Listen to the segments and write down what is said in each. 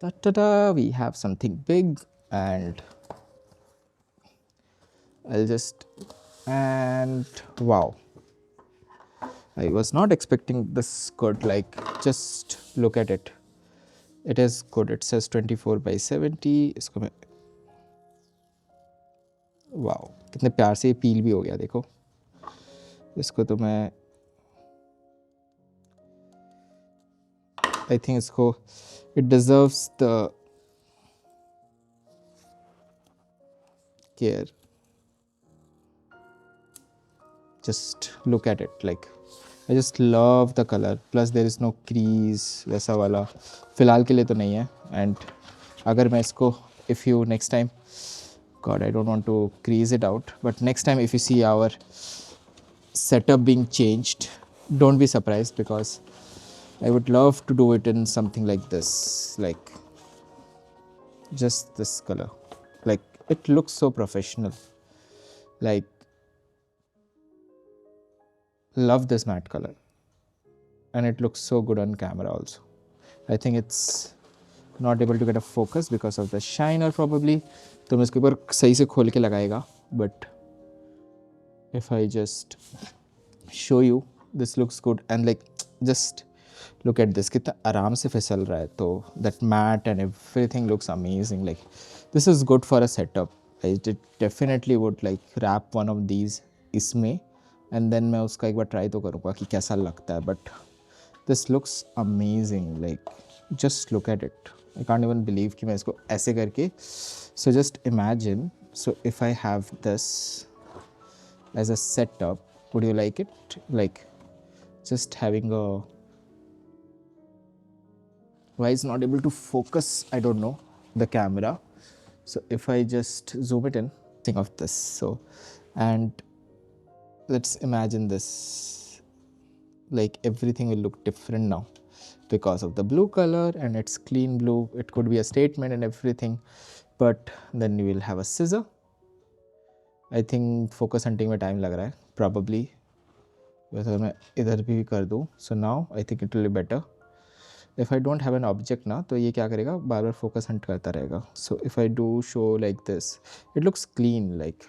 Ta-da, we have something big, and I'll just, and wow, I was not expecting this good. Like, just look at it. It is good. It says 24/70. इसको मैं, wow, कितने प्यार से पील भी हो गया देखो. इसको तो मैं, I think इसको, it deserves the care. Just look at it. Like, I just love the color. Plus there is no crease वैसा वाला फिलहाल के लिए तो नहीं है. And अगर मैं इसको, if you next time, God, I don't want to crease it out, but next time if you see our setup being changed, don't be surprised, because I would love to do it in something like this, like just this color. Like, it looks so professional. Like, love this matte color, and it looks so good on camera also. I think it's not able to get a focus because of the shiner probably. तो मैं इसको एक बार सही से खोल के लगाएगा. But if I just show you, this looks good, and like, just look at this, कितना आराम से फिसल रहा है. तो that matte and everything looks amazing. Like, this is good for a setup. I definitely would like wrap one of these इसमें, and then मैं उसका एक बार try तो करूँगा कि कैसा लगता है. But this looks amazing. Like, just look at it. I can't even believe कि मैं इसको ऐसे करके. So just imagine. So if I have this as a setup, would you like it? Like, just having a, why is not able to focus, I don't know, the camera. So if I just zoom it in, think of this. So, and let's imagine this, like everything will look different now because of the blue color, and it's clean blue. It could be a statement and everything, but then you will have a scissor. I think focus hunting में time लग रहा है probably. वैसे मैं इधर भी कर दूँ. So now I think it will be better. If I don't have an object ना, तो ये क्या करेगा, बार बार focus hunt करता रहेगा. So if I do show like this, it looks clean. Like,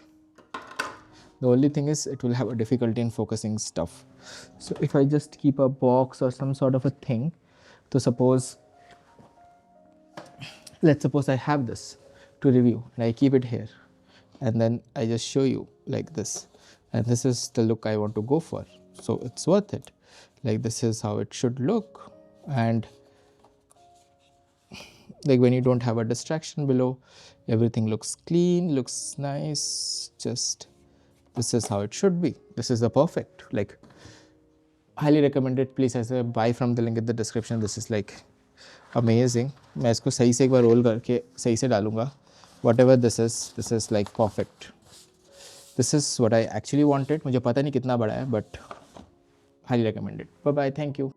the only thing is it will have a difficulty in focusing stuff. So if I just keep a box or some sort of a thing, so suppose, let's suppose I have this to review and I keep it here, and then I just show you like this, and this is the look I want to go for. So it's worth it. Like, this is how it should look. And like, when you don't have a distraction below, everything looks clean, looks nice. Just, this is how it should be. This is the perfect, like, highly recommended. Please as a buy from the link in the description. This is like amazing. मैं इसको सही से एक बार role करके सही से डालूंगा. Whatever this is like perfect. This is what I actually wanted. मुझे पता नहीं कितना बड़ा है, but highly recommended. Bye bye. Thank you.